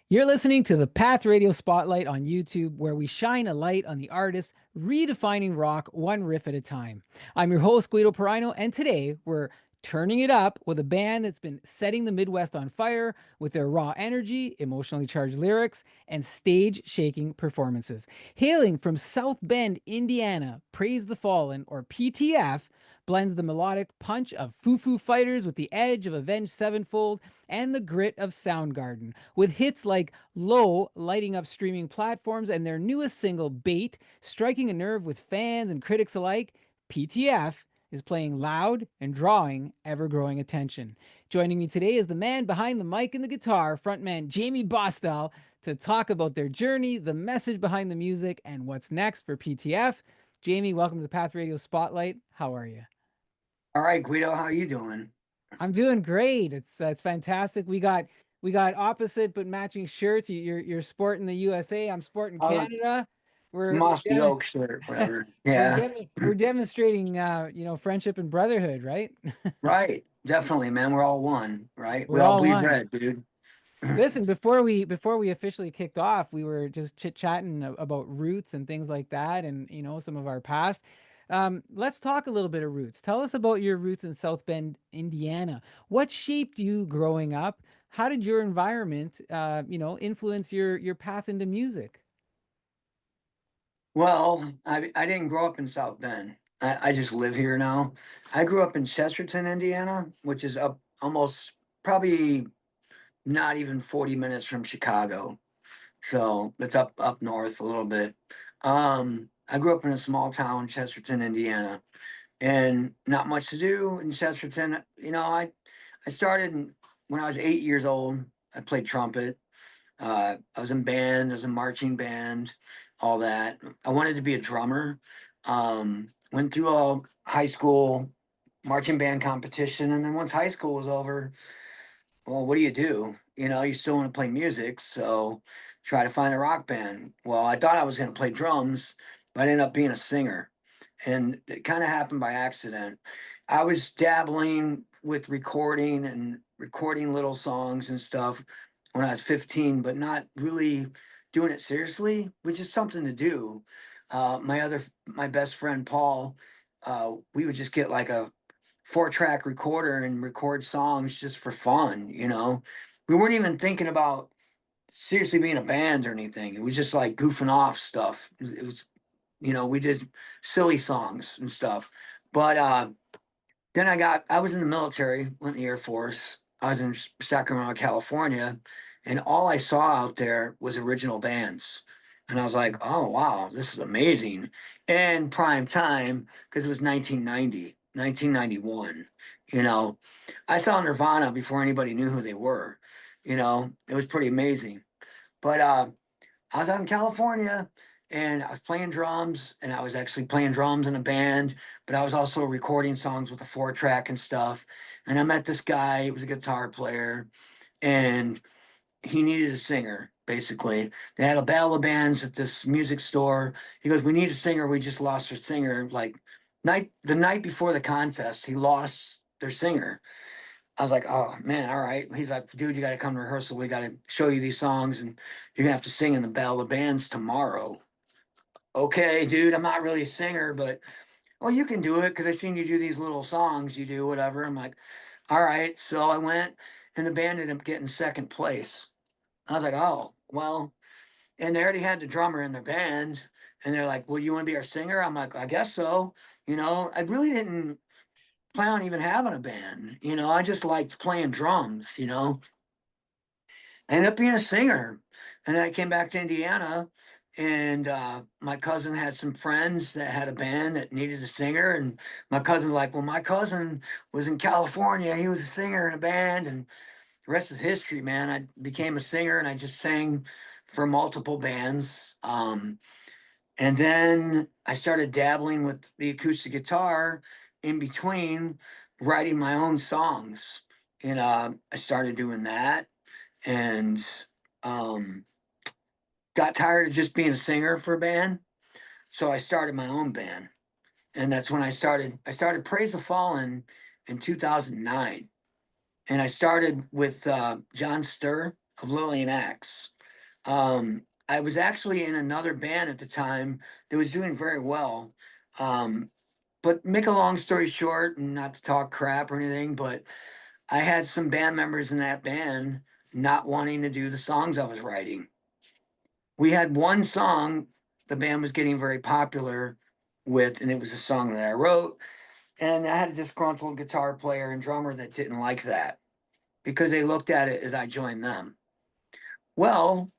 You're listening to the Path Radio Spotlight on YouTube, where we shine a light on the artists redefining rock one riff at a time. I'm your host, Guido Piraino, and today we're turning it up with a band that's been setting the Midwest on fire with their raw energy, emotionally charged lyrics, and stage shaking performances. Hailing from South Bend, Indiana, Praise the Fallen, or PTF, blends the melodic punch of Foo Fighters with the edge of Avenged Sevenfold and the grit of Soundgarden, with hits like Low lighting up streaming platforms and their newest single, Bait, striking a nerve with fans and critics alike. PTF is playing loud and drawing ever growing attention. Joining me today is the man behind the mic and the guitar, frontman Jammie Bosstel, to talk about their journey, the message behind the music, and what's next for PTF. Jammie, welcome to the Path Radio Spotlight. How are you? All right, Guido, how you doing? I'm doing great. It's fantastic. We got opposite but matching shirts. You're sporting the USA. I'm sporting Uh, Canada. We're Mossy Oak shirt, whatever. we're Yeah, we're demonstrating friendship and brotherhood, right? right. Definitely, man. We're all one, right? We We're all all bleed one. red, dude. Listen, before we officially kicked off, we were just chit-chatting about roots and things like that, and some of our past. Let's talk a little bit of roots. Tell us about your roots in South Bend, Indiana. What shaped you growing up? How did your environment, influence your path into music? Well, I didn't grow up in South Bend. I just live here now. I grew up in Chesterton, Indiana, which is up almost probably not even 40 minutes from Chicago. So it's up north a little bit. I grew up in a small town, Chesterton, Indiana, and not much to do in Chesterton. I started when I was 8 years old. I played trumpet. I was in band. I was in marching band, all that. I wanted to be a drummer. Went through a high school marching band competition, and then once high school was over, well, what do? You still want to play music, so try to find a rock band. Well, I thought I was going to play drums, but I ended up being a singer, and it kind of happened by accident. I was dabbling with recording and recording little songs and stuff when I was 15, but not really doing it seriously, which is something to do. My best friend Paul, we would just get like a 4-track recorder and record songs just for fun, We weren't even thinking about seriously being a band or anything. It was just like goofing off stuff. We did silly songs and stuff. But then I was in the military, went in the Air Force. I was in Sacramento, California, and all I saw out there was original bands. And I was like, oh, wow, this is amazing. And prime time, because it was 1990, 1991. You know, I saw Nirvana before anybody knew who they were. It was pretty amazing. But I was out in California and I was playing drums and I was actually playing drums in a band, but I was also recording songs with a 4-track and stuff. And I met this guy, he was a guitar player, and he needed a singer, basically. They had a battle of bands at this music store. He goes, we need a singer. We just lost our singer. Like the night before the contest, he lost their singer. I was like, oh man, all right. He's like, dude, you got to come to rehearsal. We got to show you these songs, and you're gonna have to sing in the Battle of Bands tomorrow. Okay, dude, I'm not really a singer, but well, you can do it because I seen you do these little songs. You do whatever. I'm like, all right. So I went, and the band ended up getting second place. I was like, oh well, and they already had the drummer in their band, and they're like, well, you want to be our singer? I'm like, I guess so. I really didn't plan on even having a band. I just liked playing drums. I ended up being a singer. And then I came back to Indiana, and my cousin had some friends that had a band that needed a singer. And my cousin's like, well, my cousin was in California. He was a singer in a band. And the rest is history, man. I became a singer and I just sang for multiple bands. And then I started dabbling with the acoustic guitar in between writing my own songs. And I started doing that and um, got tired of just being a singer for a band. So I started my own band. And that's when I started Praise the Fallen in 2009. And I started with John Ster of Lillian. I was actually in another band at the time that was doing very well. Um, but make a long story short, and not to talk crap or anything, but I had some band members in that band not wanting to do the songs I was writing. We had one song the band was getting very popular with, and it was a song that I wrote. And I had a disgruntled guitar player and drummer that didn't like that because they looked at it as I joined them. Well,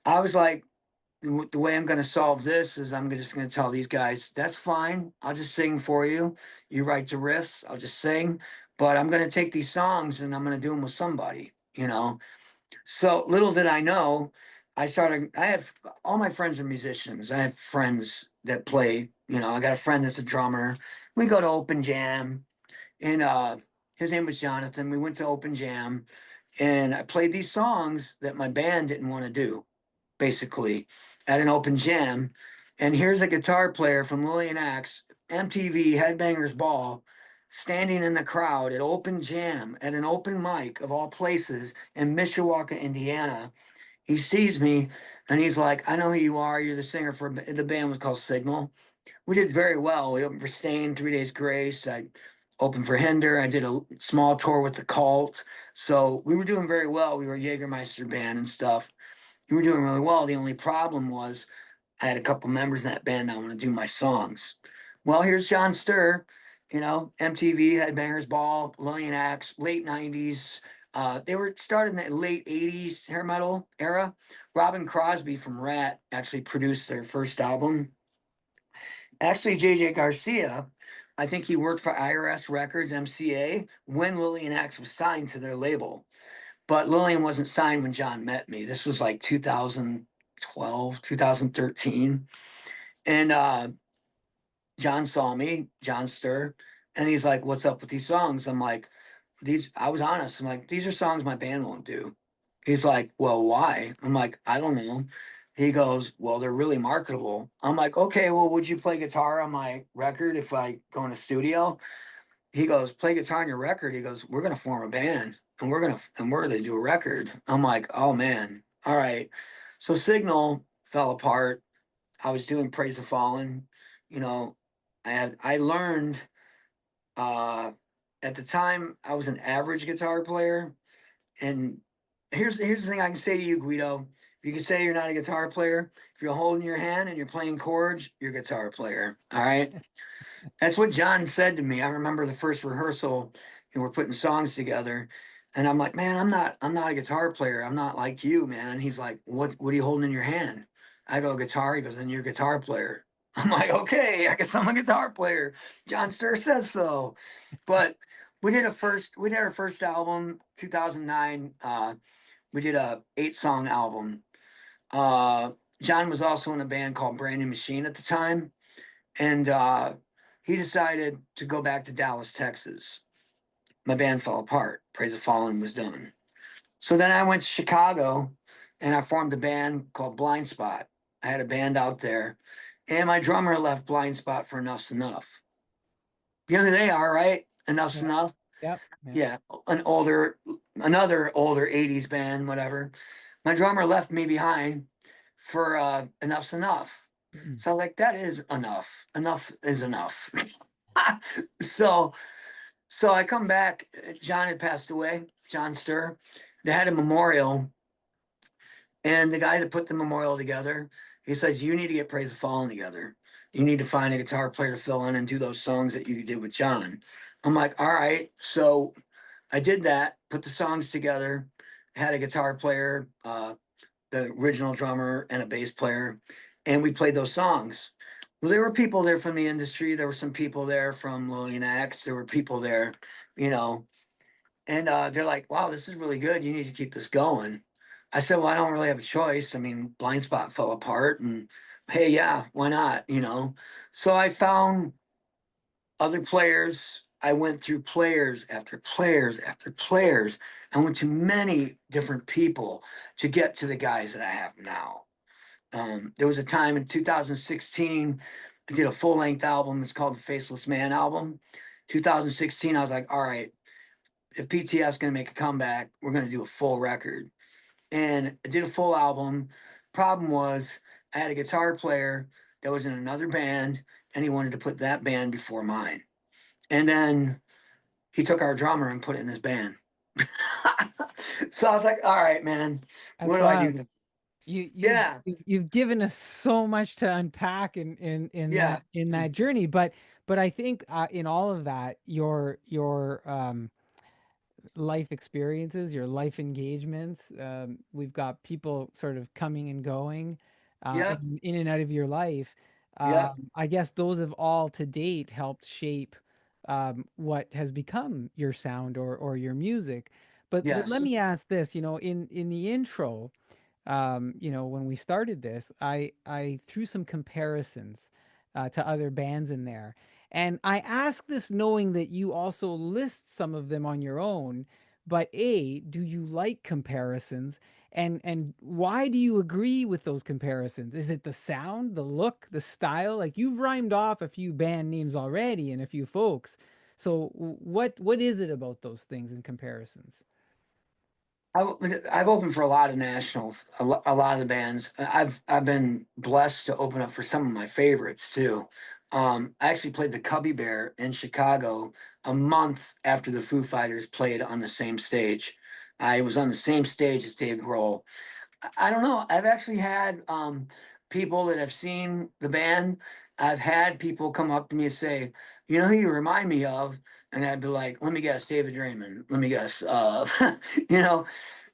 I was like, the way I'm going to solve this is I'm just going to tell these guys, that's fine. I'll just sing for you. You write the riffs, I'll just sing. But I'm going to take these songs and I'm going to do them with somebody, you know? So little did I know, I have all my friends are musicians. I have friends that play, I got a friend that's a drummer. We go to open jam and his name was Jonathan. We went to open jam and I played these songs that my band didn't want to do, basically, at an open jam. And here's a guitar player from Lillian MTV Headbangers Ball, standing in the crowd at open jam at an open mic of all places in Mishawaka, Indiana. He sees me and he's like, I know who you are. You're the singer for the band was called Signal. We did very well. We opened for Stain, 3 Days Grace. I opened for Hinder. I did a small tour with the Cult. So we were doing very well. We were a Jägermeister band and stuff. We were doing really well. The only problem was I had a couple members in that band that want to do my songs. Well, here's John Ster, MTV, Headbangers Ball, Lillian late 90s. They were started in the late 80s hair metal era. Robin Crosby from Rat actually produced their first album. Actually, JJ Garcia, I think he worked for IRS Records, MCA, when Lillian was signed to their label. But Lillian wasn't signed when John met me. This was like 2012, 2013. And John saw me, John Ster, and he's like, what's up with these songs? I'm like, I was honest. I'm like, these are songs my band won't do. He's like, well, why? I'm like, I don't know. He goes, well, they're really marketable. I'm like, okay, well, would you play guitar on my record if I go in a studio? He goes, play guitar on your record. He goes, we're gonna form a band and we're gonna do a record. I'm like, oh man, all right. So Signal fell apart. I was doing Praise the Fallen. You know, I learned uh at the time I was an average guitar player. And here's the thing I can say to you, Guido. If you can say you're not a guitar player, if you're holding your hand and you're playing chords, you're a guitar player. All right. That's what John said to me. I remember the first rehearsal and we're putting songs together. And I'm like, man, I'm not a guitar player. I'm not like you, man. He's like, what are you holding in your hand? I go, guitar. He goes, then you're a guitar player. I'm like, okay, I guess I'm a guitar player. John Ster says so. But we did our first album, 2009. We did a 8-song album. Uh John was also in a band called Brand New Machine at the time. And he decided to go back to Dallas, Texas. My band fell apart. Praise the Fallen was done. So then I went to Chicago and I formed a band called Blind Spot. I had a band out there, and my drummer left Blind Spot for Enough's Enough. You know who they are, right? Enough's Yeah. Enough. Yep. Yep. Yeah, another older '80s band, whatever. My drummer left me behind for Enough's Enough. Mm-mm. So I was like, that is enough. Enough is enough. so so I come back. John had passed away. John Ster. They had a memorial, and the guy that put the memorial together, he says, "You need to get Praise the Fallen together. You need to find a guitar player to fill in and do those songs that you did with John." I'm like, "All right." So I did that. Put the songs together. Had a guitar player, the original drummer, and a bass player, and we played those songs. Well, there were people there from the industry. There were some people there from Lillian There were people there, you know, and they're like, "Wow, this is really good. You need to keep this going." I said, "Well, I don't really have a choice. I mean, Blind Spot fell apart, and hey, yeah, why not? You know." So I found other players. I went through players after players after players. I went to many different people to get to the guys that I have now. There was a time in 2016, I did a full length album. It's called the Faceless Man album. 2016, I was like, all right, if PTS is going to make a comeback, we're going to do a full record. And I did a full album. problem was I had a guitar player that was in another band, and he wanted to put that band before mine. And then he took our drummer and put it in his band. So I was like, all right, man, what That's do I do wild. now? You you've Yeah, you've you've given us so much to unpack yeah, in that journey, but I think in all of that, your life experiences, your life engagements. We've got people sort of coming and going yep, in and out of your life. yep, I guess those have all to date helped shape what has become your sound or your music. But let yes, me ask this, in the intro, when we started this, I threw some comparisons to other bands in there, and I ask this knowing that you also list some of them on your own. But do you like comparisons, and why do you agree with those comparisons? Is it the sound, the look, the style? Like you've rhymed off a few band names already and a few folks. So what is it about those things and comparisons? I've opened for a lot of nationals, a lot of the bands. I've been blessed to open up for some of my favorites too. I actually played the Cubby Bear in Chicago a month after the Foo Fighters played on the same stage. I was on the same stage as Dave Grohl. I don't know. I've actually had people that have seen the band. I've had people come up to me and say, "You know who you remind me of?" And I'd be like, "Let me guess, David Draymond. Let me guess." You know,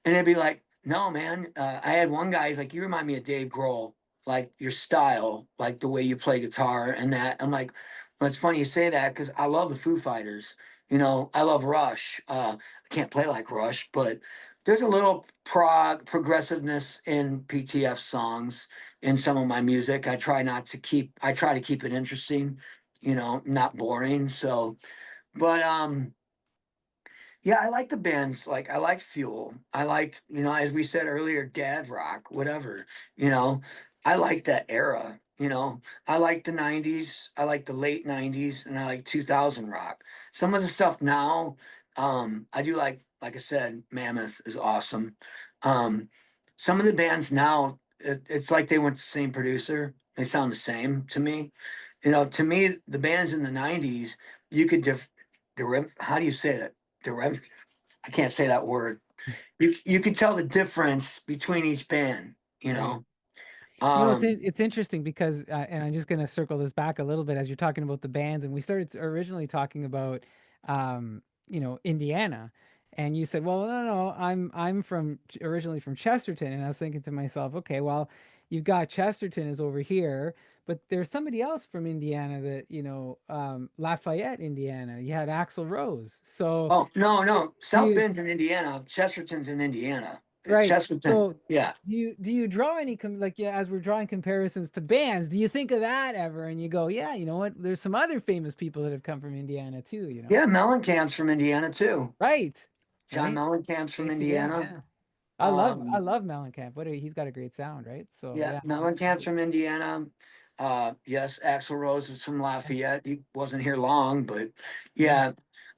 and they'd be like, "No, man." I had one guy. He's like, "You remind me of Dave Grohl, like your style, like the way you play guitar and that." I'm like, "Well, it's funny you say that because I love the Foo Fighters. I love Rush. I can't play like Rush, but." There's a little progressiveness in PTF songs in some of my music. I try to keep it interesting, not boring. So, but yeah, I like the bands. Like I like Fuel. I like, as we said earlier, dad rock, whatever, you know. I like that era, I like the 90s, I like the late 90s, and I like 2000 rock. Some of the stuff now, I do like I said, Mammoth is awesome. Um, some of the bands now, it's like they went to the same producer. They sound the same to me. To me, the bands in the 90s, you could how do you say that? Deriv I can't say that word. You could tell the difference between each band, you Right. know. It's Um, it's interesting because, and I'm just gonna circle this back a little bit as you're talking about the bands, and we started originally talking about, Indiana, and you said, "Well, no, no, I'm from originally from Chesterton," and I was thinking to myself, "Okay, well, you've got Chesterton is over here, but there's somebody else from Indiana that Lafayette, Indiana. You had Axl Rose, so oh no, do no, do South you Bend's in Indiana. Chesterton's in Indiana. Right. Chesterton, So yeah, do you draw any like, yeah, as we're drawing comparisons to bands, do you think of that ever and you go, yeah, you know what? There's some other famous people that have come from Indiana too, you know? yeah. Mellencamp's from Indiana too. Right. John Right. Mellencamp's from Casey, yeah, Indiana. yeah. I Um, love Mellencamp. He's got a great sound, right? So yeah, yeah, Mellencamp's absolutely. from Indiana. Yes, Axl Rose is from Lafayette. He wasn't here long, but Yeah.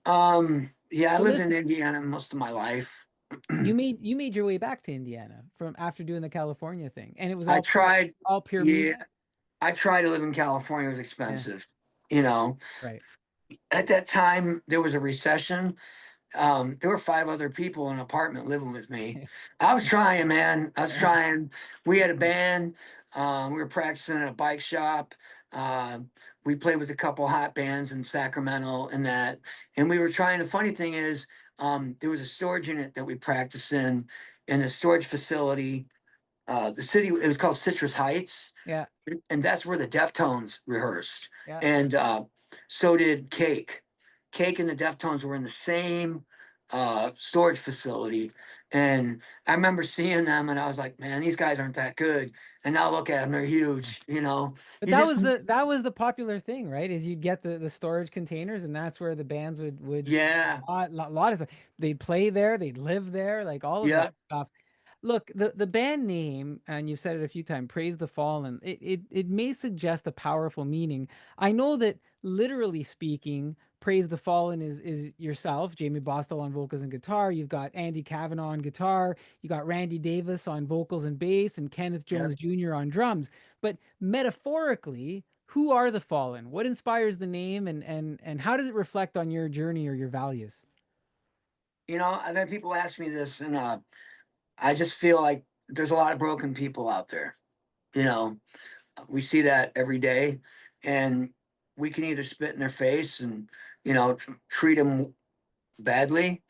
yeah. Yeah, I So lived in listen, Indiana most of my life. you made your way back to Indiana from after doing the California thing, and it was I all pure tried, all pure yeah, music. I tried to live in California. It was Yeah. expensive. You know, Right. at that time there was a recession. There were five other people in an apartment living with me. I was trying, man. I was trying. We had a band. We were practicing at a bike shop. We played with a couple hot bands in Sacramento and that. And we were trying. The funny thing is, there was a storage unit that we practiced in the storage facility. The city, it was called Citrus Heights, Yeah. and that's where the Deftones rehearsed. Yeah. And so did Cake. Cake and the Deftones were in the same storage facility. And I remember seeing them and I was like, man, these guys aren't that good. And now look at them, they're huge, you know. But You just that was the popular thing, right? Is you'd get the storage containers, and that's where the bands would yeah, lot of stuff. They'd play there, they'd live there, like all of yeah. that stuff. Look, the band name, and you've said it a few times, Praise the Fallen. It may suggest a powerful meaning. I know that literally speaking, Praise the Fallen is yourself, Jammie Bosstel on vocals and guitar. You've got Andy Kavanagh on guitar. You got Randy Davis on vocals and bass, and Kenneth Yep. Jones Jr. on drums. But metaphorically, who are the Fallen? What inspires the name, and how does it reflect on your journey or your values? You know, I've had people ask me this, and I just feel like there's a lot of broken people out there. You know, we see that every day, and we can either spit in their face and, treat them badly,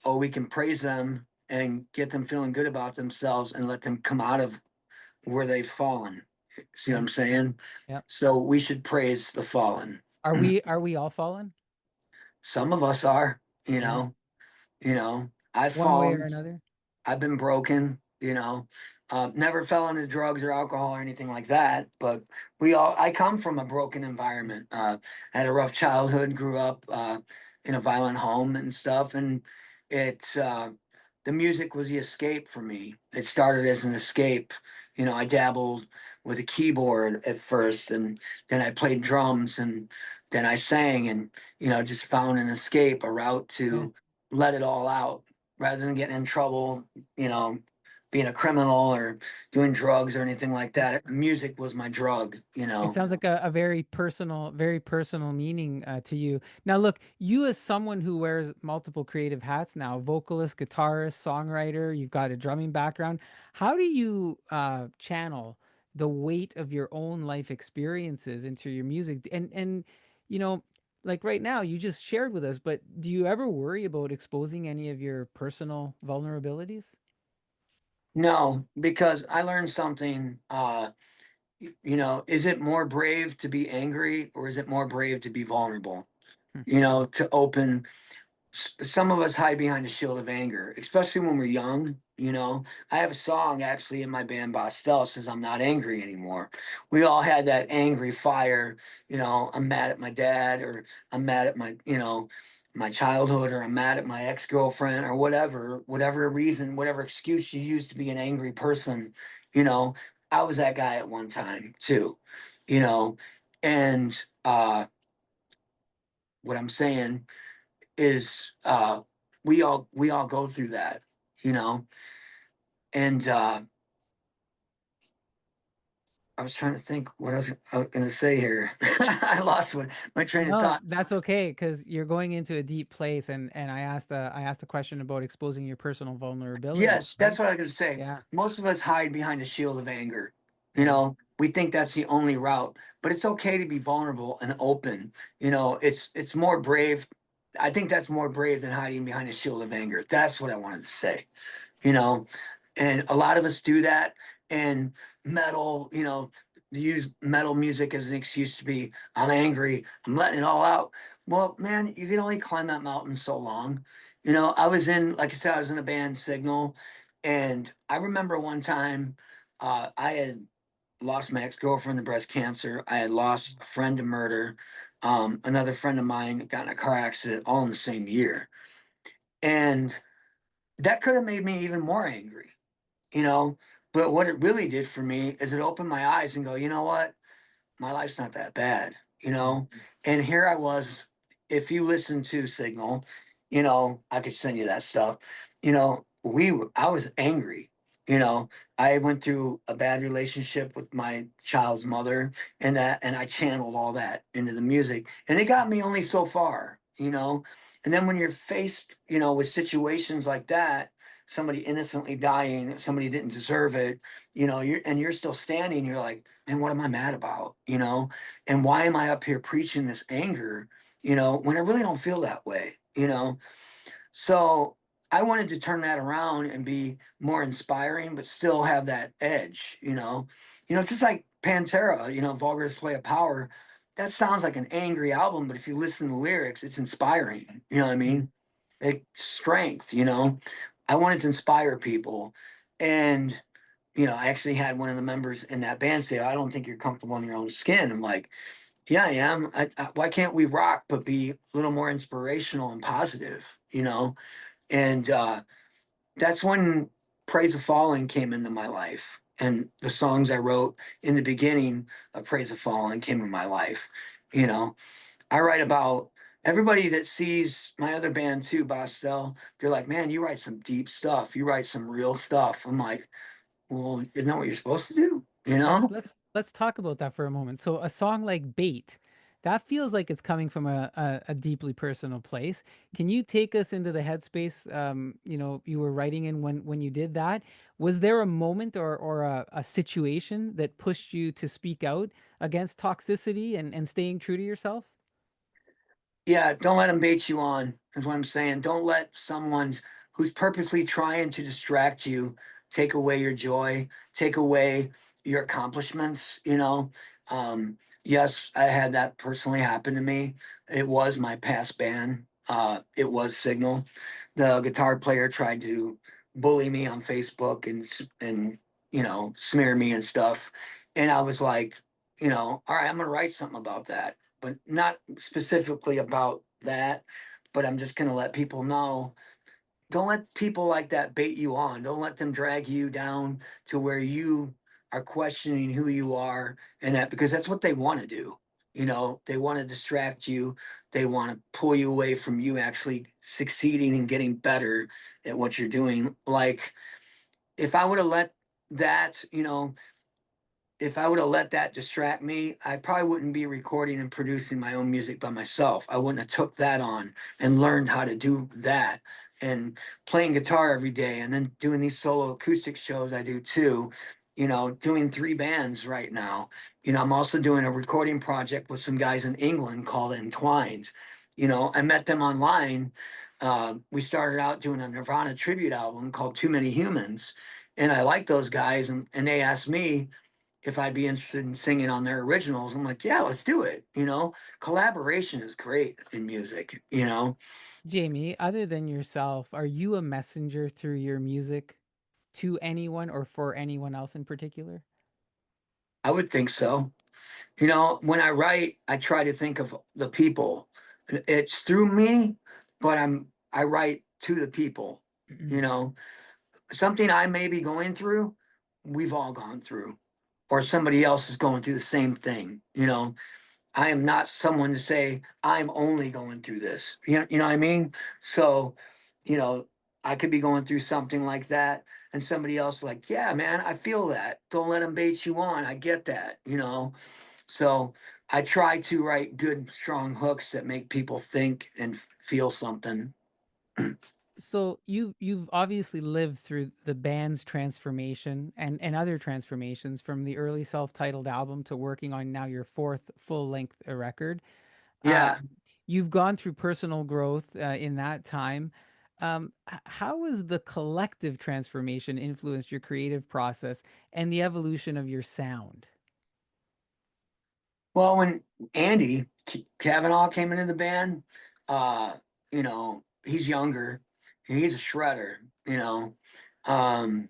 or we can praise them and get them feeling good about themselves and let them come out of where they've fallen. See what Yeah, I'm saying? yeah. So we should praise the fallen. Are we all fallen? Some of us are, Yeah, I've one way or fallen. another. I've been broken, never fell into drugs or alcohol or anything like that. But I come from a broken environment. I had a rough childhood, grew up in a violent home and stuff. And the music was the escape for me. It started as an escape. I dabbled with a keyboard at first, and then I played drums, and then I sang, and, just found an escape, a route Yeah. to let it all out rather than getting in trouble, you know, being a criminal or doing drugs or anything like that. Music was my drug. It sounds like a very personal meaning to you. Now, look, you as someone who wears multiple creative hats now, vocalist, guitarist, songwriter, you've got a drumming background. How do you channel the weight of your own life experiences into your music? And you know, like right now, you just shared with us, but do you ever worry about exposing any of your personal vulnerabilities? No, because I learned something. Is it more brave to be angry or is it more brave to be vulnerable? Hmm. To open some of us hide behind a shield of anger, especially when we're young. I have a song actually in my band Bosstel says I'm not angry anymore. We all had that angry fire. I'm mad at my dad, or I'm mad at my childhood, or I'm mad at my ex-girlfriend, or whatever reason, whatever excuse you use to be an angry person. You know, I was that guy at one time too. You know, and what I'm saying is we all go through that, you know. And I was trying to think what I was gonna say here. I lost my train of No, thought. that's okay because you're going into a deep place, and I asked a question about exposing your personal vulnerability, Yes, right? that's what I was gonna say. Yeah, Most of us hide behind a shield of anger. yeah, We think that's the only route, but it's okay to be vulnerable and open. It's more brave. I think that's more brave than hiding behind a shield of anger. That's what I wanted to say. you know and a lot of us do that. And metal, use metal music as an excuse to be, I'm angry, I'm letting it all out. Well, man, you can only climb that mountain so long. Like I said, I was in a band Signal, and I remember one time I had lost my ex-girlfriend to breast cancer. I had lost a friend to murder. Another friend of mine got in a car accident all in the same year, and that could have made me even more angry, you know. But what it really did for me is it opened my eyes and go, you know what? My life's not that bad, you yeah, know. And here I was. If you listen to Signal, I could send you that stuff. I was angry. You know, I went through a bad relationship with my child's mother, and I channeled all that into the music, and it got me only so far. And then when you're faced, with situations like that, somebody innocently dying, somebody didn't deserve it, you're still standing, you're like, man, what am I mad about? And why am I up here preaching this anger, when I really don't feel that way? So I wanted to turn that around and be more inspiring, but still have that edge. Just like Pantera, Vulgar Display of Power. That sounds like an angry album, but if you listen to the lyrics, it's inspiring. You know what I yeah, mean? Strength. I wanted to inspire people. And, I actually had one of the members in that band say, I don't think you're comfortable in your own skin. I'm like, yeah, I am. Why can't we rock, but be a little more inspirational and positive, And that's when Praise the Fallen came into my life. And the songs I wrote in the beginning of Praise the Fallen came in my life. You know, I write about everybody that sees my other band too, Bostel, they're like, man, you write some deep stuff. You write some real stuff. I'm like, well, isn't that what you're supposed to do? You know? Let's talk about that for a moment. So a song like Bait, that feels like it's coming from a deeply personal place. Can you take us into the headspace you were writing in when you did that? Was there a moment or a situation that pushed you to speak out against toxicity and staying true to yourself? Yeah, don't let them bait you on, is what I'm saying. Don't let someone who's purposely trying to distract you take away your joy, take away your accomplishments, you know. Yes, I had that personally happen to me. It was my past band. It was Signal. The guitar player tried to bully me on Facebook and smear me and stuff. And I was like, all right, I'm gonna write something about that, but not specifically about that. But I'm just going to let people know, don't let people like that bait you on. Don't let them drag you down to where you are questioning who you are and that, because that's what they want to do. They want to distract you. They want to pull you away from you actually succeeding and getting better at what you're doing. Like, if I would have let that, if I would have let that distract me, I probably wouldn't be recording and producing my own music by myself. I wouldn't have took that on and learned how to do that and playing guitar every day and then doing these solo acoustic shows I do too. Doing three bands right now. I'm also doing a recording project with some guys in England called Entwined. I met them online. We started out doing a Nirvana tribute album called Too Many Humans. And I like those guys, and they asked me if I'd be interested in singing on their originals. I'm like, yeah, let's do it. Collaboration is great in music. Jamie, other than yourself, are you a messenger through your music to anyone or for anyone else in particular? I would think so. When I write, I try to think of the people. It's through me, but I write to the people. You know, Something I may be going through, we've all gone through, or somebody else is going through the same thing. I am not someone to say I'm only going through this. You know what I mean? So, you know, I could be going through something like that, and somebody else like, yeah, man, I feel that. Don't let them bait you on. I get that. So I try to write good, strong hooks that make people think and feel something. So you've obviously lived through the band's transformation and other transformations from the early self-titled album to working on now your fourth full-length record. Yeah. You've gone through personal growth in that time. How has the collective transformation influenced your creative process and the evolution of your sound? Well, when Andy Kavanaugh came into the band, he's younger. He's a shredder. Um,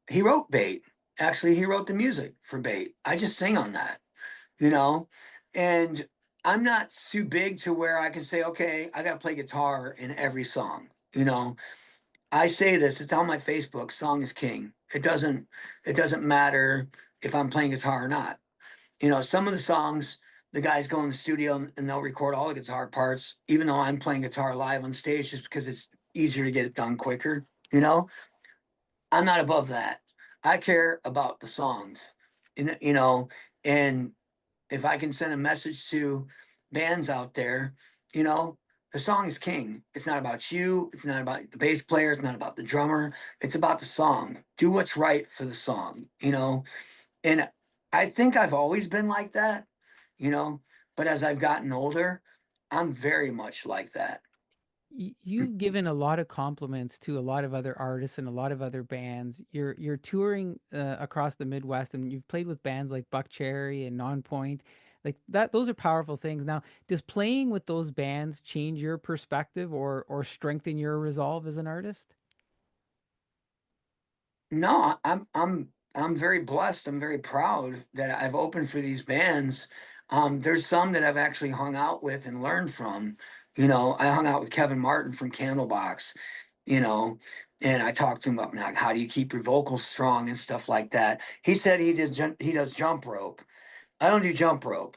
he wrote Bait. Actually, he wrote the music for Bait. I just sing on that, you know, and I'm not too big to where I can say, okay, I got to play guitar in every song. I say this, it's on my Facebook, song is king. It doesn't matter if I'm playing guitar or not. Some of the songs, the guys go in the studio and they'll record all the guitar parts, even though I'm playing guitar live on stage just because it's easier to get it done quicker. I'm not above that. I care about the songs, and and if I can send a message to bands out there, you know, the song is king. It's not about you. It's not about the bass player. It's not about the drummer. It's about the song. Do what's right for the song. And I think I've always been like that, you know, but as I've gotten older, I'm very much like that. You've given a lot of compliments to a lot of other artists and a lot of other bands. You're touring across the Midwest, and you've played with bands like Buck Cherry and Nonpoint, like that. Those are powerful things. Now, does playing with those bands change your perspective or strengthen your resolve as an artist? No, I'm very blessed. I'm very proud that I've opened for these bands. There's some that I've actually hung out with and learned from. I hung out with Kevin Martin from Candlebox, you know, and I talked to him about like, how do you keep your vocals strong and stuff like that. He said he does jump rope. I don't do jump rope,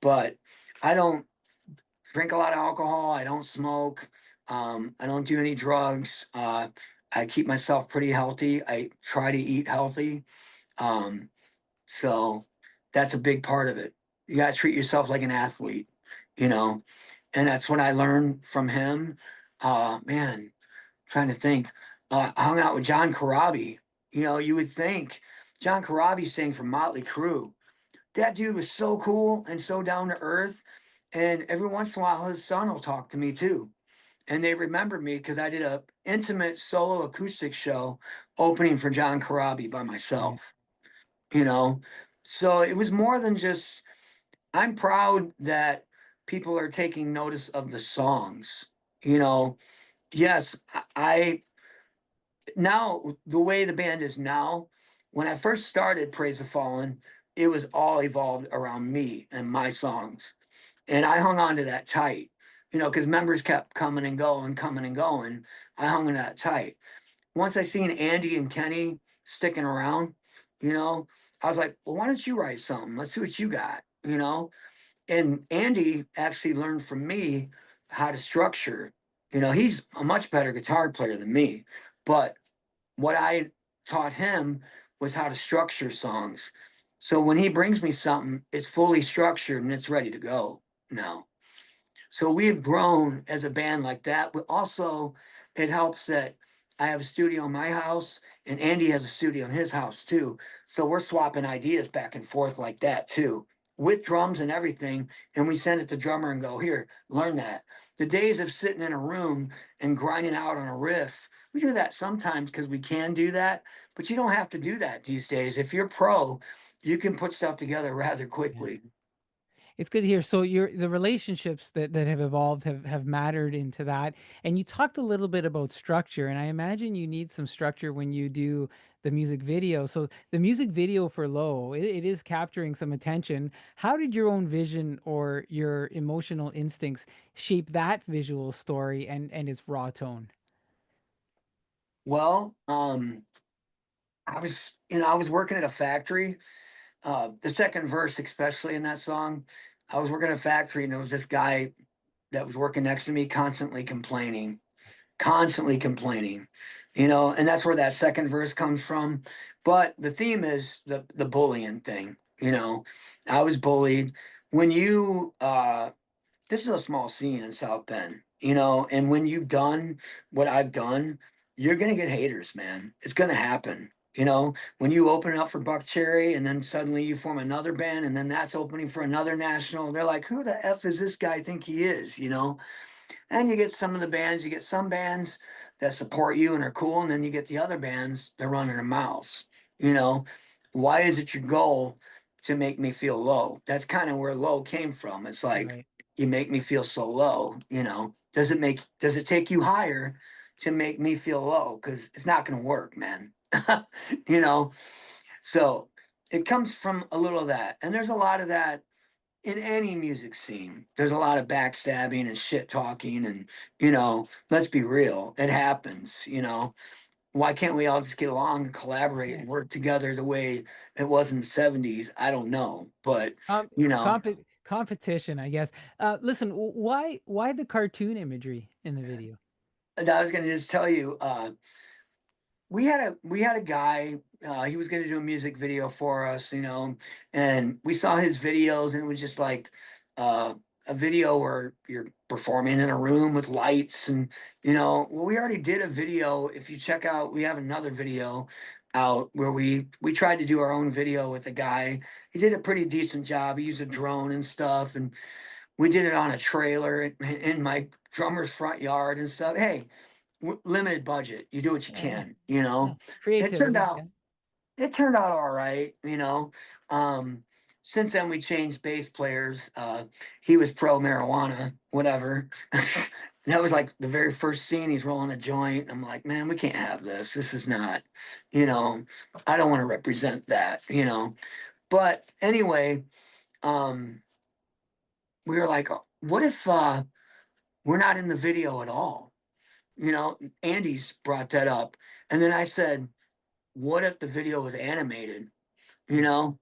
but I don't. drink a lot of alcohol. I don't smoke. I don't do any drugs. I keep myself pretty healthy. I try to eat healthy. Um, so that's a big part of it. You got to treat yourself like an athlete, you know, and that's what I learned from him. Man, trying to think. I hung out with John Corabi. You know, you would think John Corabi sang for Motley Crue. That dude was so cool and so down to earth. And every once in a while, his son will talk to me too. And they remember me because I did a intimate solo acoustic show opening for John Corabi by Right. myself. You know, so it was more than just. I'm proud that people are taking notice of the songs. You know, yes, I now the way the band is now, when I first started Praise the Fallen, it was all evolved around me and my songs. And I hung on to that tight, you know, because members kept coming and going, coming and going. I hung on to that tight. Once I seen Andy and Kenny sticking around, you know, I was like, well, why don't you write something? Let's see what you got, you know? And Andy actually learned from me how to structure. You know, he's a much better guitar player than me, but what I taught him was how to structure songs. So when he brings me something, it's fully structured and it's ready to go now. So we've grown as a band like that. But also, it helps that I have a studio in my house and Andy has a studio in his house too. So we're swapping ideas back and forth like that too, with drums and everything. And we send it to drummer and go, here, learn that. The days of sitting in a room and grinding out on a riff, we do that sometimes because we can do that, but you don't have to do that these days. If you're pro, you can put stuff together rather Yeah. quickly. It's good to hear. So the relationships that have evolved have mattered into that. And you talked a little bit about structure, and I imagine you need some structure when you do the music video. So the music video for Low, it is capturing some attention. How did your own vision or your emotional instincts shape that visual story and its raw tone? Well, I was working at a factory. The second verse, especially in that song, I was working at a factory and there was this guy that was working next to me constantly complaining, you know, and that's where that second verse comes from. But the theme is the bullying thing, you know. I was bullied. When you this is a small scene in South Bend, you know, and when you've done what I've done, you're gonna get haters, man. It's gonna happen. You know, when you open up for Buck Cherry and then suddenly you form another band and then that's opening for another national, they're like, who the F is this guy think he is? You know? And you get some of the bands, you get some bands that support you and are cool, and then you get the other bands that run their mouths. You know, why is it your goal to make me feel low? That's kind of where low came from. It's like Right. you make me feel so low, you know. Does it take you higher to make me feel low? Because it's not gonna work, man. You know, so it comes from a little of that. And there's a lot of that in any music scene. There's a lot of backstabbing and shit talking, and you know, let's be real, it happens. You know, why can't we all just get along and collaborate Yeah. and work together the way it was in the '70s? I don't know, but Um, you know, competition, I guess. Listen, why the cartoon imagery in the video? and I was going to just tell you, we had a guy. He was going to do a music video for us, you know, and we saw his videos, and it was just like uh, a video where you're performing in a room with lights, and you know, well, we already did a video. If you check out, we have another video out where we tried to do our own video with a guy. He did a pretty decent job. He used a drone and stuff, and we did it on a trailer in my drummer's front yard and stuff. Hey, limited budget. You do what you Yeah, can, you yeah. know. It turned Creativity. out Yeah. it turned out all right, you know. Um, since then we changed bass players. He was pro marijuana, whatever. That was like the very first scene. He's rolling a joint. I'm like, man, we can't have this. This is not, you know, I don't want to represent that, you know. But anyway, um, we were like, what if we're not in the video at all? You know, Andy's brought that up. And then I said, what if the video was animated? You know?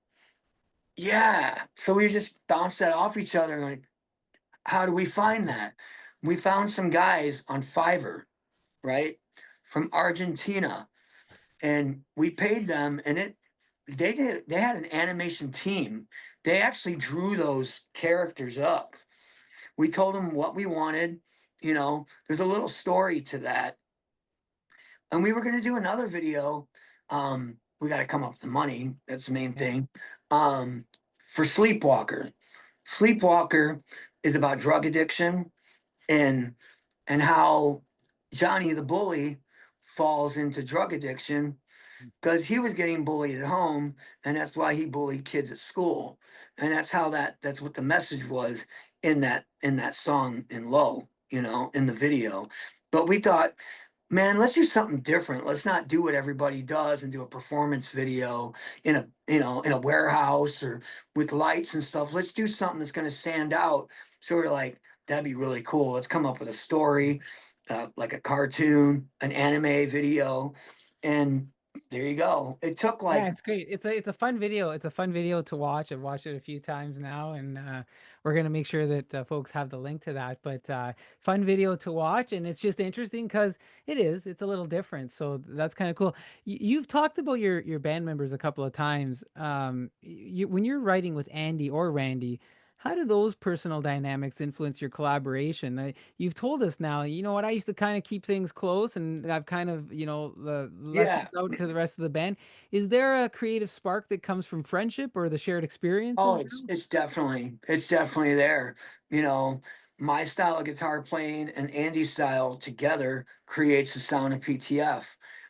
Yeah. So we just bounced that off each other. Like, how do we find that? We found some guys on Fiverr, right, from Argentina, and we paid them, and they had an animation team. They actually drew those characters up. We told them what we wanted. You know, there's a little story to that, and we were going to do another video. We got to come up with the money. That's the main Yeah. thing. For Sleepwalker. Sleepwalker is about drug addiction and how Johnny the bully falls into drug addiction because he was getting bullied at home, and that's why he bullied kids at school, and that's what the message was in that song in Low, you know, in the video. But we thought, man, let's do something different. Let's not do what everybody does and do a performance video in a, you know, in a warehouse or with lights and stuff. Let's do something that's going to stand out. So we're like, that'd be really cool. Let's come up with a story, like a cartoon, an anime video, and there you go. It took Yeah, like, it's great. It's a fun video. It's a fun video to watch. I've watched it a few times now, and we're gonna make sure that folks have the link to that. But fun video to watch, and it's just interesting because it is. It's a little different, so that's kind of cool. You've talked about your band members a couple of times. When you're writing with Andy or Randy, how do those personal dynamics influence your collaboration? You've told us now, you know what, I used to kind of keep things close and I've kind of, left yeah. things out to the rest of the band. Is there a creative spark that comes from friendship or the shared Oh, experiences now? it's definitely there. You know, my style of guitar playing and Andy's style together creates the sound of PTF.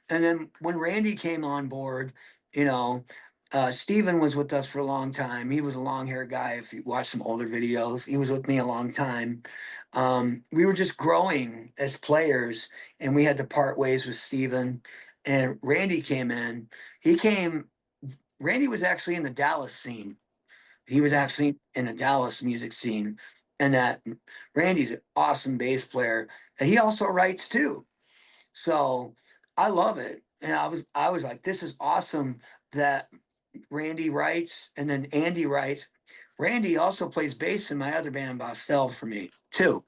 And then when Randy came on board, you know, Steven was with us for a long time. He was a long haired guy. If you watch some older videos, he was with me a long time. We were just growing as players, and we had to part ways with Steven. And Randy came in. He came, Randy was actually in the Dallas scene. He was Mm. actually in the Dallas music scene, and that Randy's an awesome bass player, and he also writes too. So I love it, and I was like, this is awesome that Randy writes, and then Andy writes. Randy also plays bass in my other band, Bosstel, for me too.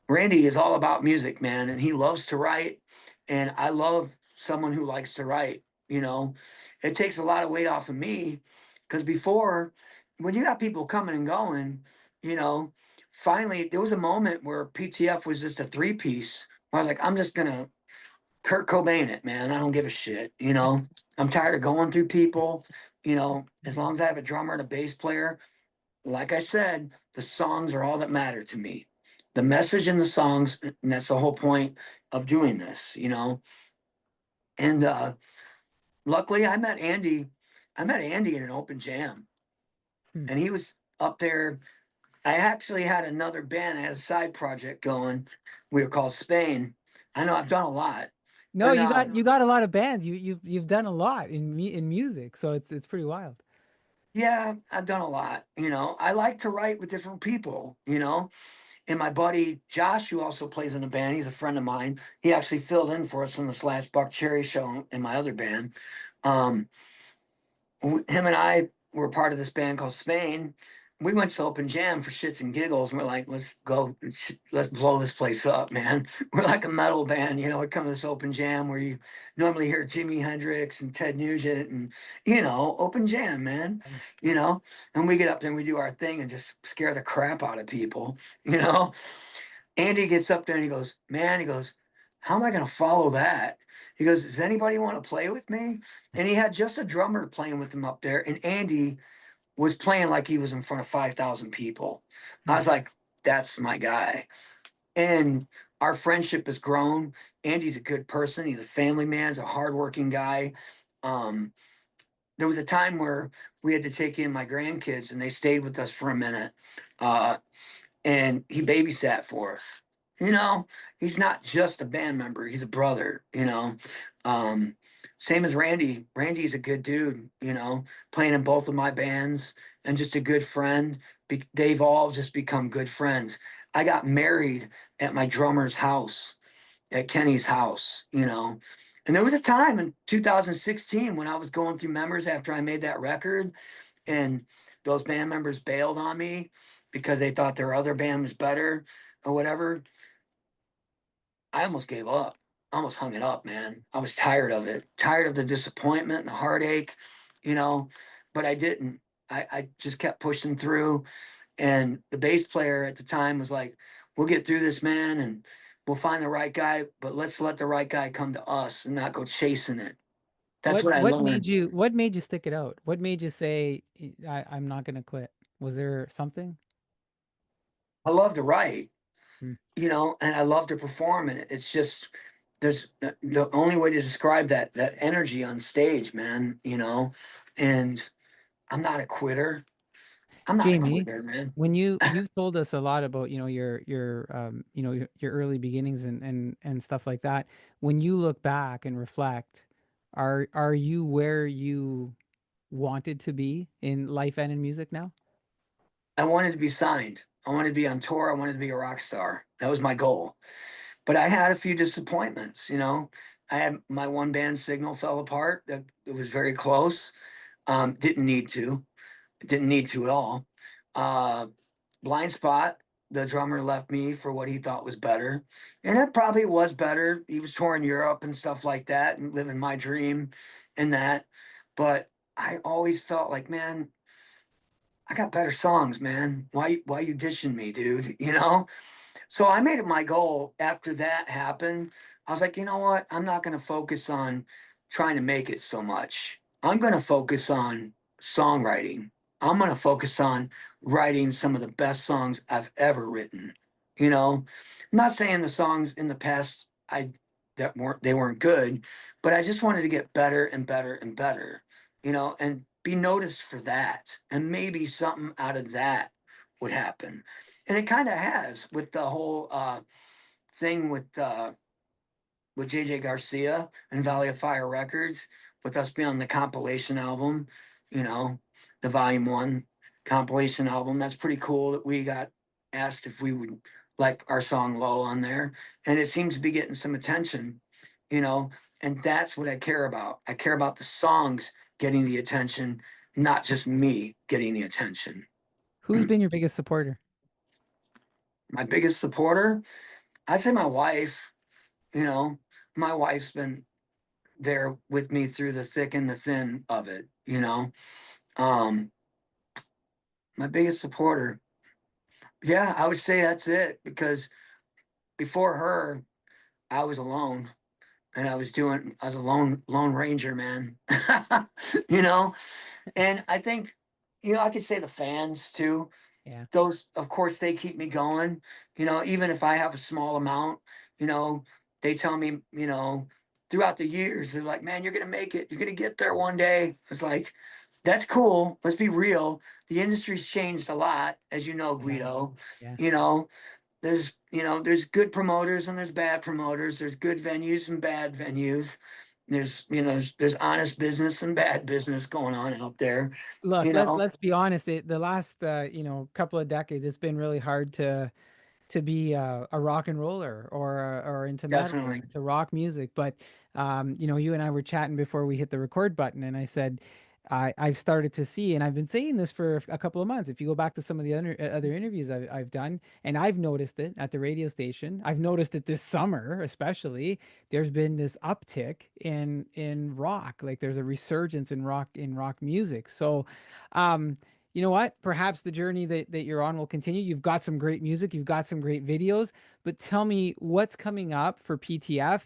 Randy is all about music, man, and he loves to write. And I love someone who likes to write. You know, it takes a lot of weight off of me because before, when you got people coming and going, you know, finally there was a moment where PTF was just a three piece. I was like, I'm just gonna Kurt Cobain it, man. I don't give a shit. You know, I'm tired of going through people. You know, as long as I have a drummer and a bass player, like I said, the songs are all that matter to me. The message in the songs, and that's the whole point of doing this, you know. And luckily I met Andy. I met Andy in an open jam. Hmm. And he was up there. I actually had another band, I had a side project going. We were called Spain. I know I've done a lot. No, And you got a lot of bands. You've done a lot in music, so it's pretty wild. yeah, I've done a lot. You know, I like to write with different people, you know. And my buddy Josh, who also plays in the band, he's a friend of mine. He actually filled in for us on this last Buck Cherry show in my other band. Um, Him and I were part of this band called Spain. We went to open jam for shits and giggles, and we're like, let's go, let's blow this place up, man. We're like a metal band, you know. We come to this open jam where you normally hear Jimi Hendrix and Ted Nugent, and you know, open jam, man. Um, You know, and we get up there and we do our thing and just scare the crap out of people, you know. Andy gets up there and he goes, man, he goes, how am I going to follow that? He goes, does anybody want to play with me? And he had just a drummer playing with him up there. And Andy was playing like he was in front of 5,000 people. I hmm. was like, that's my guy. And our friendship has grown. Andy's a good person. He's a family man. He's a hardworking guy. Um, there was a time where we had to take in my grandkids and they stayed with us for a minute. Uh, and he babysat for us. You know, he's not just a band member; he's a brother. You know, um, same as Randy. Randy's a good dude. You know, playing in both of my bands and just a good friend. They've all just become good friends. I got married at my drummer's house, at Kenny's house. You know, and there was a time in 2016 when I was going through members after I made that record, and those band members bailed on me, because they thought their other band was better or whatever, I almost gave up. I almost hung it up, man. I was tired of it, tired of the disappointment and the heartache, you know, but I didn't. I just kept pushing through. And the bass player at the time was like, we'll get through this, man, and we'll find the right guy, but let's let the right guy come to us and not go chasing it. That's what I learned. What made you stick it out? What made you say I'm not gonna quit? Was there something? I love to write, Hmm. and I love to perform. And it's just, there's the only way to describe that energy on stage, man, and I'm not a quitter. I'm not a Jamie, quitter, man. when you told us a lot about, your early beginnings and stuff like that. When you look back and reflect, are you where you wanted to be in life and in music now? I wanted to be signed. I wanted to be on tour. I wanted to be a rock star. That was my goal. But I had a few disappointments. I had my one band Signal fell apart. That it was very close. Didn't need to. Didn't need to at all. Uh, Blind Spot. The drummer left me for what he thought was better, and it probably was better. He was touring Europe and stuff like that, and living my dream, and that. But I always felt like, man, I got better songs, man. Why you dishing me, dude? So I made it my goal after that happened. I was like, you know what? I'm not going to focus on trying to make it so much. I'm going to focus on songwriting. I'm going to focus on writing some of the best songs I've ever written. I'm not saying the songs in the past I that weren't good, but I just wanted to get better and better and better, and be noticed for that. And maybe something out of that would happen. And it kind of has with the whole thing with JJ Garcia and Valley of Fire Records, with us being on the compilation album, you know, the Volume 1 compilation album. That's pretty cool that we got asked if we would like our song Low on there. And it seems to be getting some attention, you know, and that's what I care about. I care about the songs getting the attention, not just me getting the attention. Who's been your biggest supporter? My biggest supporter, I'd say my wife. You know, my wife's been there with me through the thick and the thin of it. Um, my biggest supporter. Yeah, I would say that's it because before her, I was alone and I was a lone ranger, man. you know, and I think, I could say the fans too. Yeah. Those, of course, they keep me going. Even if I have a small amount, you know, they tell me, throughout the years, they're like, man, you're gonna make it. You're gonna get there one day. It's like, that's cool. Let's be real. The industry's changed a lot, as you know, Yeah. Guido. Yeah. You know, there's good promoters and there's bad promoters. There's good venues and bad venues. There's honest business and bad business going on out there. Look, You know, let's be honest. The last couple of decades, it's been really hard to be a rock and roller or into metal or definitely. into rock music. But you and I were chatting before we hit the record button, and I said I've started to see, and I've been saying this for a couple of months. If you go back to some of the other interviews I've done, and I've noticed it at the radio station, I've noticed it this summer especially. There's been this uptick in rock, like there's a resurgence in rock music. So. You know what? Perhaps the journey that you're on will continue. You've got some great music, you've got some great videos, but tell me what's coming up for PTF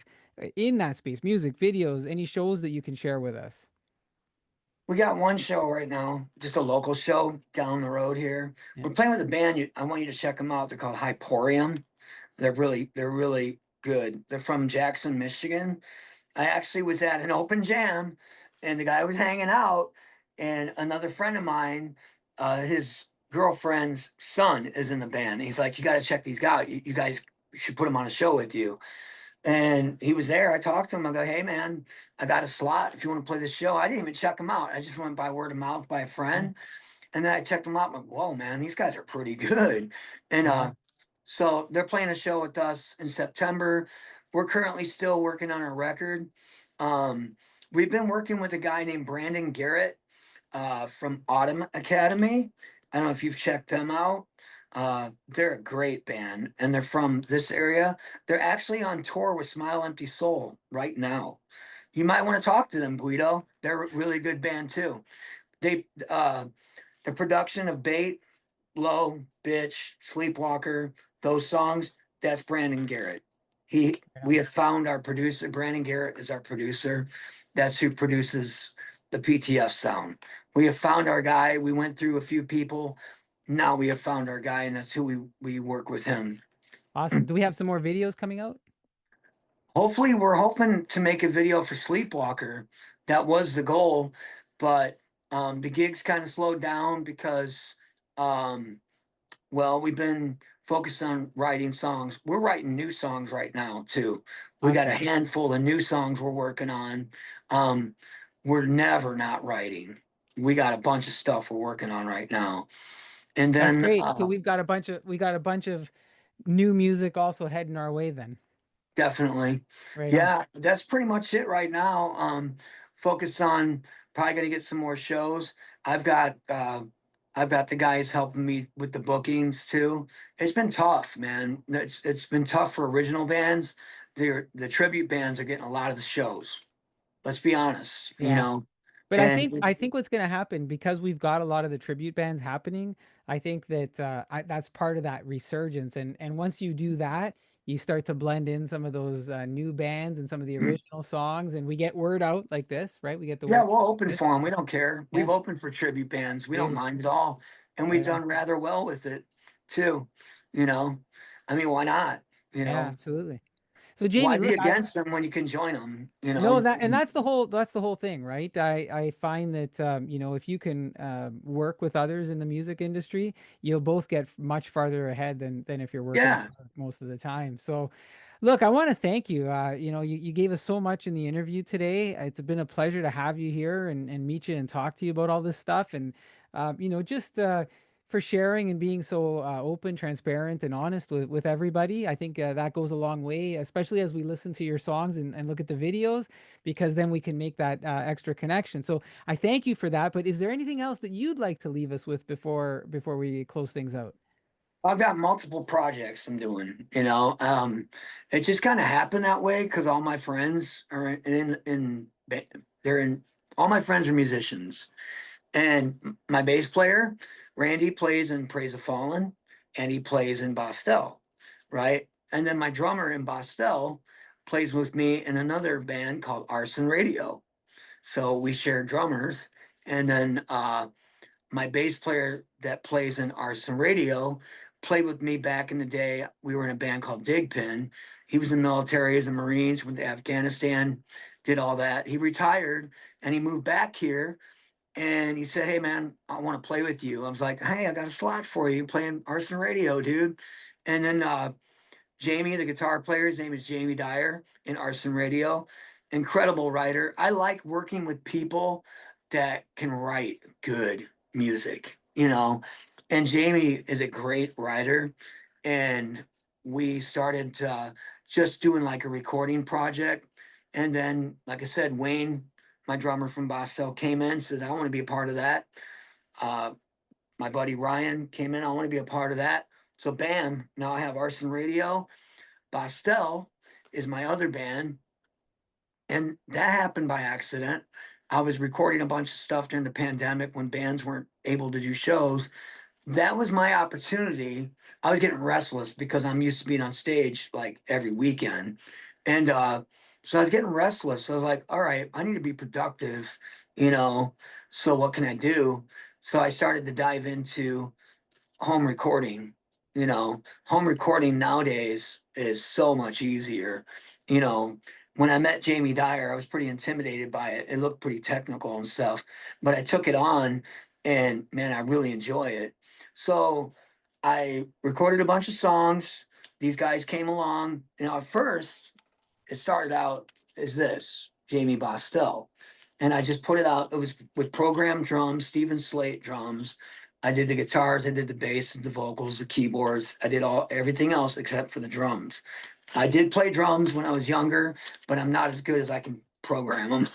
in that space, music, videos, any shows that you can share with us. We got one show right now, just a local show down the road here. Yeah. We're playing with a band. I want you to check them out. They're called Hyporium. They're really good. They're from Jackson, Michigan. I actually was at an open jam, and the guy was hanging out, and another friend of mine, his girlfriend's son is in the band. He's like, "You got to check these guys out. You guys should put them on a show with you." And he was there. I talked to him. I go, "Hey, man, I got a slot if you want to play this show." I didn't even check him out. I just went by word of mouth by a Yeah. friend. And then I checked them out. I'm like, whoa, man, these guys are pretty good. And Yeah. so they're playing a show with us in September. We're currently still working on our record. Um, we've been working with a guy named Brandon Garrett from Autumn Academy. I don't know if you've checked them out. They're a great band, and they're from this area. They're actually on tour with Smile Empty Soul right now. You might want to talk to them, Guido. They're a really good band too. They the production of Bait, Low, Bitch, Sleepwalker, those songs, that's Brandon Garrett. We have found our producer. Brandon Garrett is our producer. That's who produces the PTF sound. We have found our guy. We went through a few people. Now we have found our guy, and that's who we work with him. Awesome. Do we have some more videos coming out? Hopefully, we're hoping to make a video for Sleepwalker. That was the goal, but the gigs kind of slowed down because um, well, we've been focused on writing songs. We're writing new songs right now too. We got a Awesome. handful of new songs we're working on. Um, we're never not writing. We got a bunch of stuff we're working on right now. And That's then great. So we got a bunch of new music also heading our way then. definitely, Right on. yeah, that's pretty much it right now. Focus on probably gonna get some more shows. I've got uh I've got the guys helping me with the bookings too. It's been tough, man. It's been tough for original bands. The tribute bands are getting a lot of the shows. Let's be honest, you Yeah. know. But And I think what's going to happen because we've got a lot of the tribute bands happening, I think that that's part of that resurgence. And once you do that, you start to blend in some of those new bands and some of the original songs, and we get word out like this, right? We get the yeah, word we'll open like this. for them. We don't care. Yeah, We've opened for tribute bands. We don't baby. mind at all. And we've Right on. done rather well with it too. You know, I mean, why not? You Yeah, know, absolutely. So why Jamie, be look, against them when you can join them? You no, know, that and that's the whole thing, right? I find that you know, if you can work with others in the music industry, you'll both get much farther ahead than if you're working yeah. alone most of the time. So, look, I want to thank you. You know, you gave us so much in the interview today. It's been a pleasure to have you here and meet you and talk to you about all this stuff and you know, just for sharing and being so open, transparent, and honest with everybody. I think that goes a long way, especially as we listen to your songs and look at the videos, because then we can make that extra connection. So I thank you for that. But is there anything else that you'd like to leave us with before we close things out? I've got multiple projects I'm doing, you know. It just kind of happened that way because all my friends are they're in all my friends are musicians. And my bass player, Randy, plays in Praise the Fallen and he plays in Bostel, right? And then my drummer in Bostel plays with me in another band called Arson Radio. So we share drummers. And then my bass player that plays in Arson Radio played with me back in the day. We were in a band called Digpin. He was in the military as a Marines, went to Afghanistan, did all that. He retired and he moved back here and he said, "Hey man, I want to play with you." I was like, "Hey, I got a slot for you playing Arson Radio, dude." And then Jamie, the guitar player, his name is Jamie Dyer in Arson Radio. Incredible writer. I like working with people that can write good music, you know. And Jamie is a great writer. And we started just doing like a recording project. And then, like I said, Wayne, my drummer from Bosstel, came in, said, "I want to be a part of that." Uh, my buddy Ryan came in, "I want to be a part of that." So, bam, now I have Arson Radio. Bostel is my other band, and that happened by accident. I was recording a bunch of stuff during the pandemic when bands weren't able to do shows. That was my opportunity. I was getting restless because I'm used to being on stage like every weekend. And so I was getting restless. So I was like, all right, I need to be productive, you know. So what can I do? So I started to dive into home recording. You know, home recording nowadays is so much easier. You know, when I met Jamie Dyer, I was pretty intimidated by it. It looked pretty technical and stuff, but I took it on and man, I really enjoy it. So I recorded a bunch of songs. These guys came along. You know, at first it started out as this Jammie Bosstel. And I just put it out. It was with programmed drums, Steven Slate drums. I did the guitars, I did the bass, the vocals, the keyboards. I did everything else except for the drums. I did play drums when I was younger, but I'm not as good as I can program them.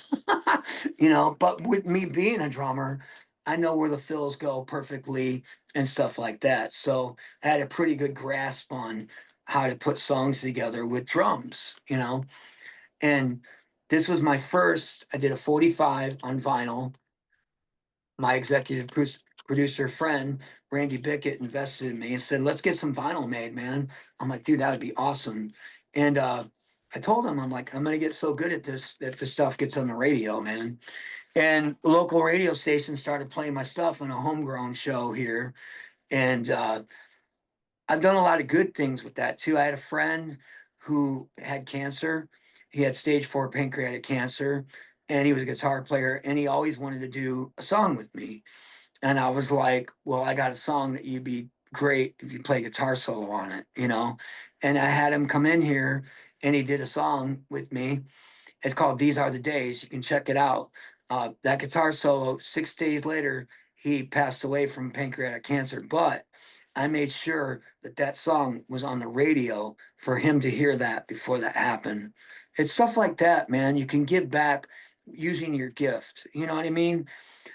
You know, but with me being a drummer, I know where the fills go perfectly and stuff like that. So I had a pretty good grasp on how to put songs together with drums, you know. And this was my first. I did a 45 on vinyl. My producer friend Randy Bickett invested in me and said, "Let's get some vinyl made, man." I'm like, "Dude, that would be awesome." And I told him, I'm like, "I'm gonna get so good at this that the stuff gets on the radio, man." And local radio stations started playing my stuff on a homegrown show here, and I've done a lot of good things with that too. I had a friend who had cancer. He had stage 4 pancreatic cancer, and he was a guitar player, and he always wanted to do a song with me. And I was like, "Well, I got a song that you'd be great if you play guitar solo on it, you know?" And I had him come in here, and he did a song with me. It's called "These Are the Days." You can check it out. That guitar solo, 6 days later, he passed away from pancreatic cancer. But I made sure that that song was on the radio for him to hear that before that happened. It's stuff like that, man. You can give back using your gift. You know what I mean?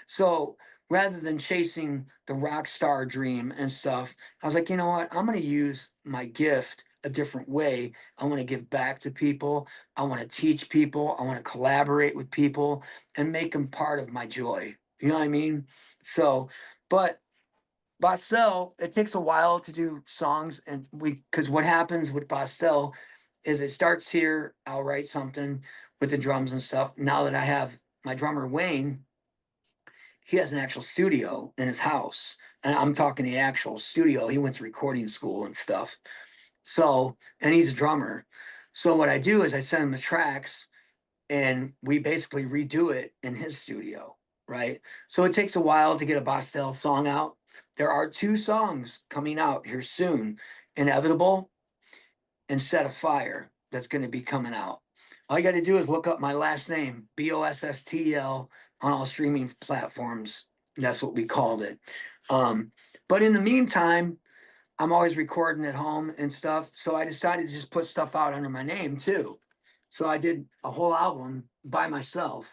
So rather than chasing the rock star dream and stuff, I was like, you know what? I'm going to use my gift a different way. I want to give back to people. I want to teach people. I want to collaborate with people and make them part of my joy. You know what I mean? So, but Bosstel, it takes a while to do songs, and because what happens with Bosstel is it starts here. I'll write something with the drums and stuff. Now that I have my drummer Wayne, he has an actual studio in his house. And I'm talking the actual studio. He went to recording school and stuff. So, and he's a drummer. So what I do is I send him the tracks and we basically redo it in his studio, right? So it takes a while to get a Bostel song out. There are 2 songs coming out here soon, Inevitable and Set a Fire, that's going to be coming out. All you got to do is look up my last name, Bosstel, on all streaming platforms. That's what we called it. Um, but in the meantime, I'm always recording at home and stuff. So I decided to just put stuff out under my name too. So I did a whole album by myself,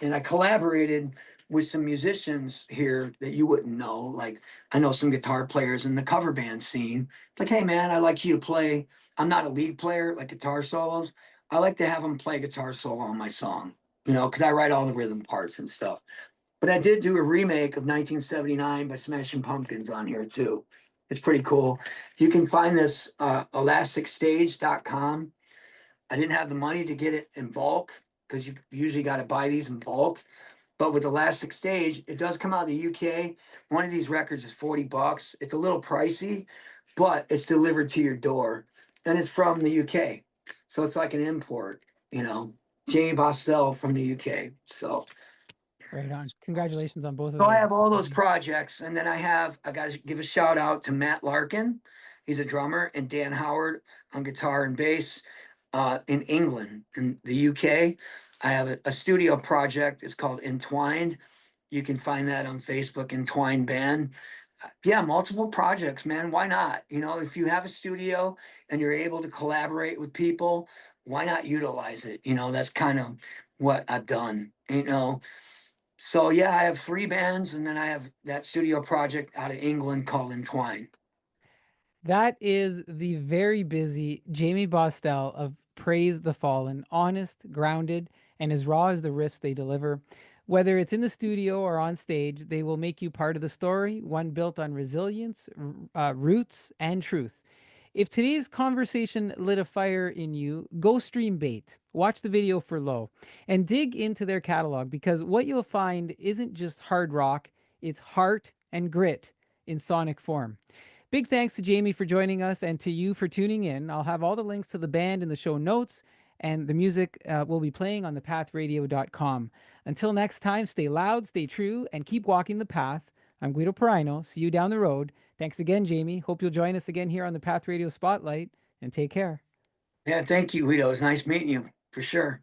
and I collaborated with some musicians here that you wouldn't know. Like I know some guitar players in the cover band scene. Like, hey man, I like you to play. I'm not a lead player like guitar solos. I like to have them play guitar solo on my song, you know, because I write all the rhythm parts and stuff. But I did do a remake of 1979 by Smashing Pumpkins on here too. It's pretty cool. You can find this elasticstage.com. I didn't have the money to get it in bulk because you usually got to buy these in bulk. But with Elastic Stage, it does come out of the UK. One of these records is $40. It's a little pricey, but it's delivered to your door, and it's from the UK, so it's like an import. You know, Jammie Bosstel from the UK. Right on. Congratulations on both of So I those. have all those projects, and then I got to give a shout out to Matt Larkin. He's a drummer, and Dan Howard on guitar and bass in England. In the UK, I have a studio project. It's called Entwined. You can find that on Facebook, Entwined Band. Yeah, multiple projects, man. Why not? You know, if you have a studio and you're able to collaborate with people, why not utilize it? You know, that's kind of what I've done. You know, so yeah, I have 3 bands, and then I have that studio project out of England called Entwine. That is the very busy Jammie Bosstel of Praise the Fallen, honest, grounded, and as raw as the riffs they deliver. Whether it's in the studio or on stage, they will make you part of the story, one built on resilience, roots, and truth. If today's conversation lit a fire in you, go stream Bait, watch the video for Low, and dig into their catalog because what you'll find isn't just hard rock, it's heart and grit in sonic form. Big thanks to Jammie for joining us and to you for tuning in. I'll have all the links to the band in the show notes, and the music will be playing on thepathradio.com. Until next time, stay loud, stay true, and keep walking the path. I'm Guido Piraino. See you down the road. Thanks again, Jammie. Hope you'll join us again here on the Path Radio Spotlight, and take care. Yeah, thank you, Guido. It was nice meeting you for sure.